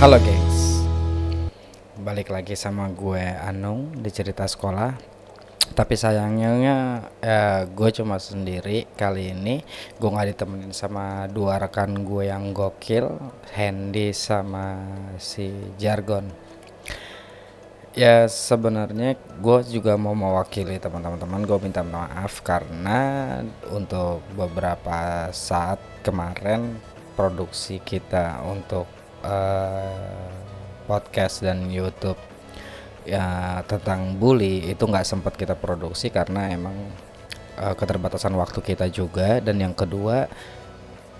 Halo gengs, balik lagi sama gue Anung di cerita sekolah. Tapi sayangnya gue cuma sendiri kali ini. Gue nggak ditemenin sama dua rekan gue yang gokil, Hendy sama si Jargon. Ya sebenarnya gue juga mau mewakili teman-teman. Gue minta maaf karena untuk beberapa saat kemarin produksi kita untuk podcast dan YouTube ya tentang bully itu nggak sempat kita produksi karena emang keterbatasan waktu kita juga, dan yang kedua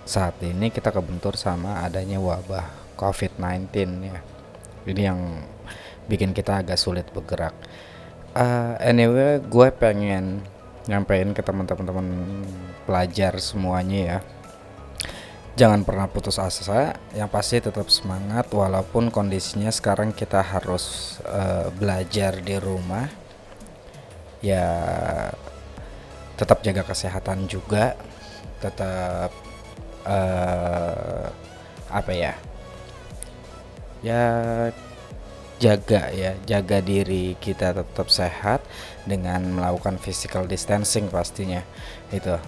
saat ini kita kebentur sama adanya wabah COVID-19 ya. Ini yang bikin kita agak sulit bergerak. Anyway, gue pengen nyampein ke teman-teman pelajar semuanya ya. Jangan pernah putus asa, yang pasti tetap semangat walaupun kondisinya sekarang kita harus belajar di rumah. Ya tetap jaga kesehatan juga, tetap apa ya? Ya jaga diri kita tetap sehat dengan melakukan physical distancing pastinya itu.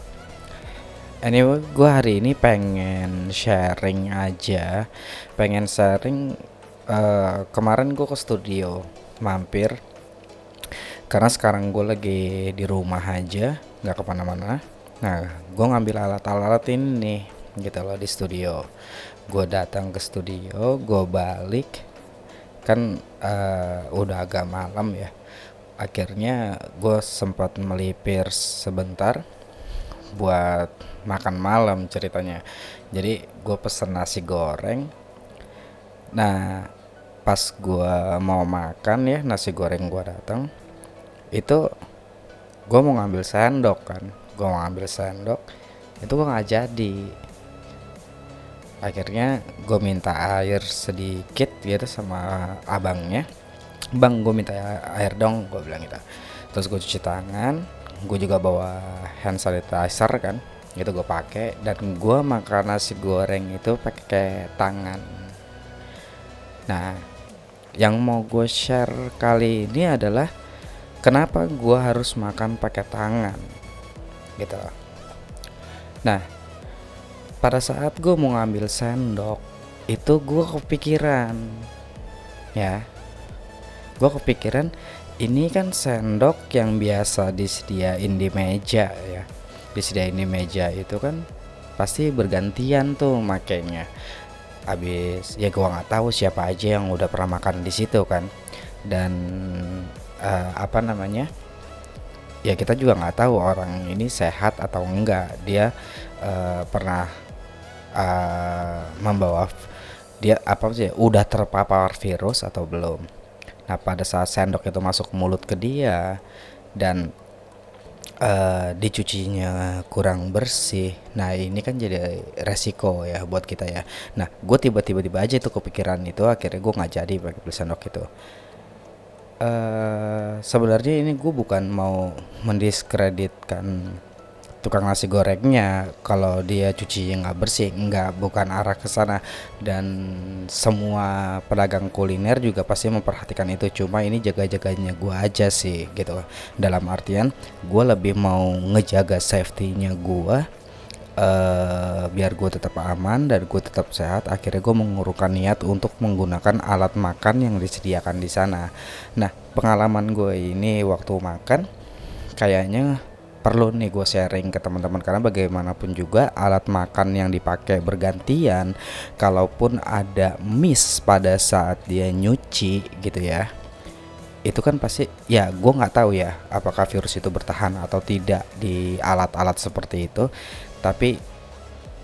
Anyway, gue hari ini pengen sharing aja, kemarin gue ke studio mampir karena sekarang gue lagi di rumah aja, nggak kemana-mana. Nah, gue ngambil alat-alat ini nih, gitu loh di studio. Gue datang ke studio, gue balik, kan udah agak malam ya. Akhirnya gue sempat melipir sebentar buat makan malam ceritanya. Jadi gue pesen nasi goreng. Nah, pas gue mau makan ya nasi goreng gue datang, itu gue mau ngambil sendok kan. Gue mau ngambil sendok, itu gue nggak jadi. Akhirnya gue minta air sedikit gitu sama abangnya. Bang, gue minta air dong, gue bilang gitu. Terus gue cuci tangan, gue juga bawa hand sanitizer kan, gitu gue pakai, dan gue makan nasi goreng itu pakai tangan. Nah, yang mau gue share kali ini adalah kenapa gue harus makan pakai tangan, gitu. Nah, pada saat gue mau ngambil sendok, itu gue kepikiran, ya, gue kepikiran ini kan sendok yang biasa disediain di meja ya. Disediain di meja itu kan pasti bergantian tuh makainya. Abis ya gue nggak tahu siapa aja yang udah pernah makan di situ kan. Dan apa namanya? Ya kita juga nggak tahu orang ini sehat atau enggak. Dia pernah membawa dia apa sih? Udah terpapar virus atau belum? Nah, pada saat sendok itu masuk mulut ke dia dan dicucinya kurang bersih, nah ini kan jadi resiko ya buat kita ya. Nah, gue tiba-tiba aja tuh kepikiran itu, akhirnya gue nggak jadi pakai beli sendok itu. Sebenarnya ini gue bukan mau mendiskreditkan tukang nasi gorengnya kalau dia cucinya nggak bersih, nggak, bukan arah ke sana. Dan semua pedagang kuliner juga pasti memperhatikan itu, cuma ini jaga-jaganya gue aja sih gitu. Dalam artian gue lebih mau ngejaga safety-nya gue, biar gue tetap aman dan gue tetap sehat. Akhirnya gue mengurungkan niat untuk menggunakan alat makan yang disediakan di sana. Nah, pengalaman gue ini waktu makan kayaknya perlu nih gue sharing ke teman-teman, karena bagaimanapun juga alat makan yang dipakai bergantian, kalaupun ada miss pada saat dia nyuci gitu ya, itu kan pasti ya gue nggak tahu ya apakah virus itu bertahan atau tidak di alat-alat seperti itu. Tapi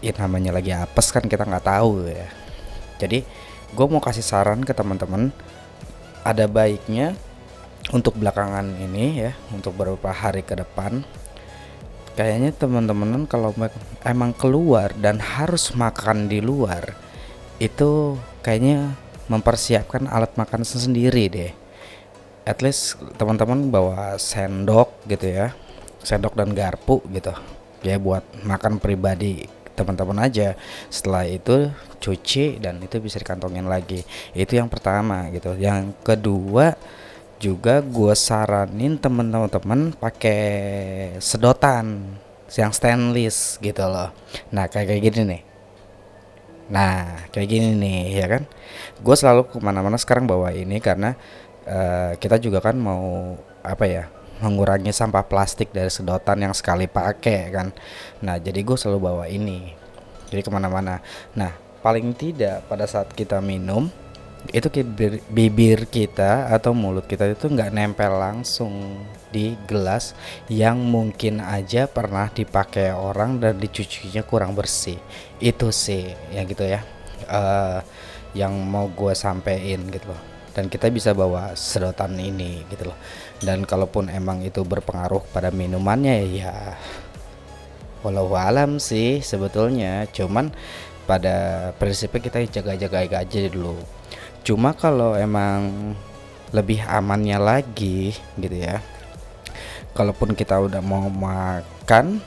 ya namanya lagi apes kan kita nggak tahu ya. Jadi gue mau kasih saran ke teman-teman, ada baiknya untuk belakangan ini ya, untuk beberapa hari ke depan, kayaknya teman-teman kalau emang keluar dan harus makan di luar, itu kayaknya mempersiapkan alat makan sendiri deh. At least teman-teman bawa sendok gitu ya, sendok dan garpu gitu ya, buat makan pribadi teman-teman aja. Setelah itu cuci dan itu bisa dikantongin lagi. Itu yang pertama gitu. Yang kedua juga gue saranin temen-temen pakai sedotan yang stainless gitu loh. Nah kayak gini nih. Nah kayak gini nih ya kan. Gue selalu kemana-mana sekarang bawa ini karena kita juga kan mau apa ya, mengurangi sampah plastik dari sedotan yang sekali pakai kan. Nah jadi gue selalu bawa ini. Jadi kemana-mana. Nah paling tidak pada saat kita minum itu bibir kita atau mulut kita itu nggak nempel langsung di gelas yang mungkin aja pernah dipakai orang dan dicucinya kurang bersih. Itu sih yang gitu ya, yang mau gue sampein gitu loh. Dan kita bisa bawa sedotan ini gitu loh. Dan kalaupun emang itu berpengaruh pada minumannya ya walau alam sih sebetulnya, cuman pada prinsipnya kita jaga-jaga aja dulu. Cuma kalau emang lebih amannya lagi gitu ya, kalaupun kita udah mau makan,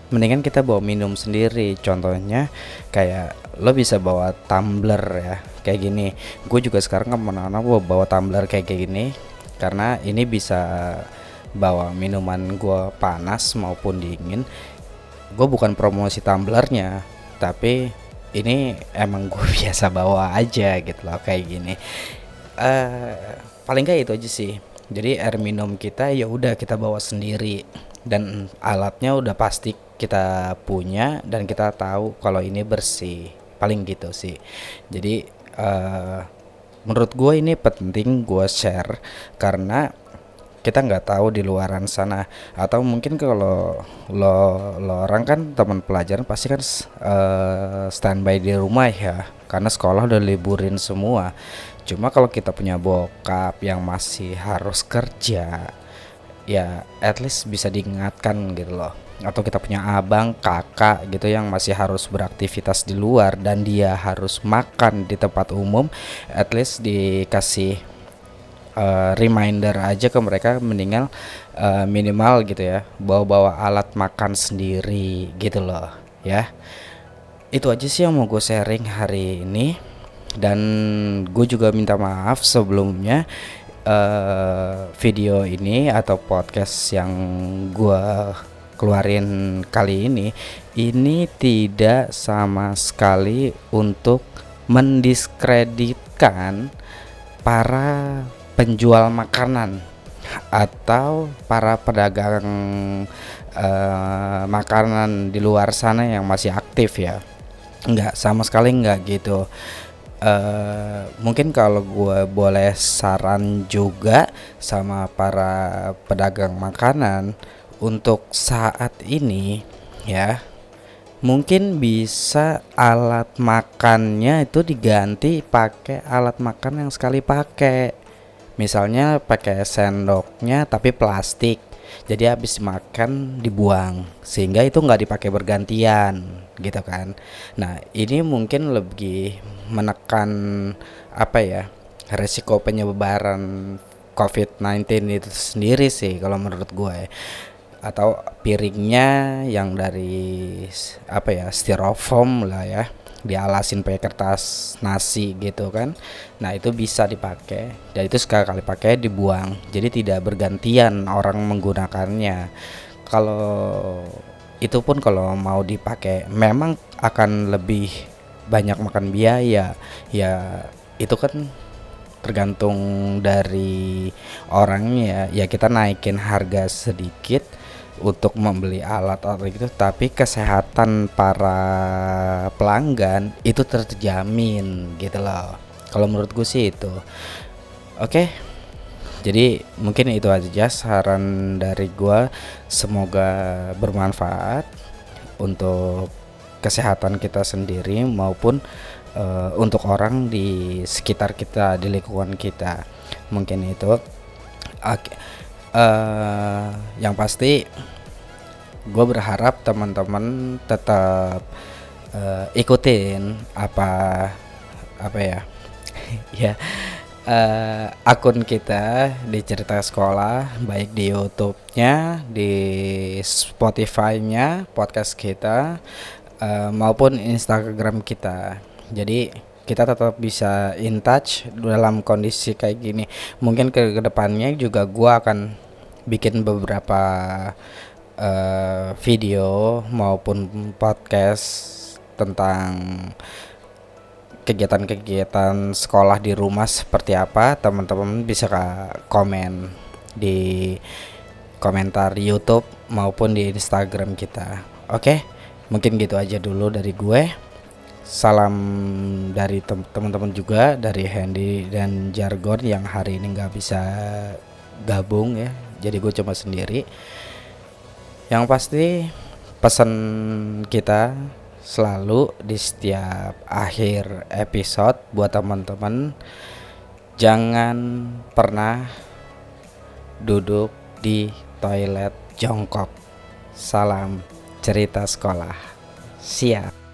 mendingan kita bawa minum sendiri. Contohnya kayak lo bisa bawa tumbler ya, kayak gini. Gue juga sekarang kemana-mana gue bawa tumbler kayak gini, karena ini bisa bawa minuman gue panas maupun dingin. Gue bukan promosi tumblernya, tapi ini emang gue biasa bawa aja gitu loh kayak gini. Paling nggak itu aja sih. Jadi air minum kita ya udah kita bawa sendiri dan alatnya udah pasti kita punya dan kita tahu kalau ini bersih. Paling gitu sih. Jadi menurut gue ini penting gue share karena kita nggak tahu di luaran sana, atau mungkin kalau lo orang kan teman pelajaran pasti kan standby di rumah ya karena sekolah udah liburin semua. Cuma kalau kita punya bokap yang masih harus kerja ya at least bisa diingatkan gitu loh, atau kita punya abang kakak gitu yang masih harus beraktivitas di luar dan dia harus makan di tempat umum, at least dikasih reminder aja ke mereka, mendingan minimal gitu ya bawa alat makan sendiri gitu loh ya. Itu aja sih yang mau gue sharing hari ini, dan gue juga minta maaf sebelumnya video ini atau podcast yang gue keluarin kali ini tidak sama sekali untuk mendiskreditkan para penjual makanan atau para pedagang makanan di luar sana yang masih aktif ya. Enggak, sama sekali enggak gitu. Mungkin kalau gue boleh saran juga sama para pedagang makanan untuk saat ini ya, mungkin bisa alat makannya itu diganti pakai alat makan yang sekali pakai. Misalnya pakai sendoknya tapi plastik, jadi habis makan dibuang, sehingga itu nggak dipakai bergantian gitu kan. Nah ini mungkin lebih menekan apa ya, resiko penyebaran COVID-19 itu sendiri sih kalau menurut gue. Atau piringnya yang dari apa ya, styrofoam lah ya, dialasin pakai kertas nasi gitu kan. Nah itu bisa dipakai dan itu sekali pakai dibuang, jadi tidak bergantian orang menggunakannya. Kalau itu pun kalau mau dipakai memang akan lebih banyak makan biaya ya, itu kan tergantung dari orangnya ya. Kita naikin harga sedikit untuk membeli alat gitu, tapi kesehatan para pelanggan itu terjamin gitu loh. Kalau menurut gue sih itu. Oke. Jadi mungkin itu aja saran dari gue. Semoga bermanfaat untuk kesehatan kita sendiri maupun untuk orang di sekitar kita, di lingkungan kita. Mungkin itu. Oke. Yang pasti gue berharap teman-teman tetap ikutin apa ya ya akun kita di Cerita Sekolah, baik di YouTube-nya, di Spotify-nya podcast kita, maupun Instagram kita. Jadi kita tetap bisa in touch dalam kondisi kayak gini. Mungkin ke depannya juga gua akan bikin beberapa video maupun podcast tentang kegiatan-kegiatan sekolah di rumah seperti apa. Teman-teman bisa komen di komentar YouTube maupun di Instagram kita. Oke, mungkin gitu aja dulu dari gue. Salam dari teman-teman juga, dari Handy dan Jargon yang hari ini nggak bisa gabung ya. Jadi gue cuma sendiri. Yang pasti pesan kita selalu di setiap akhir episode buat teman-teman, jangan pernah duduk di toilet jongkok. Salam cerita sekolah. Siap.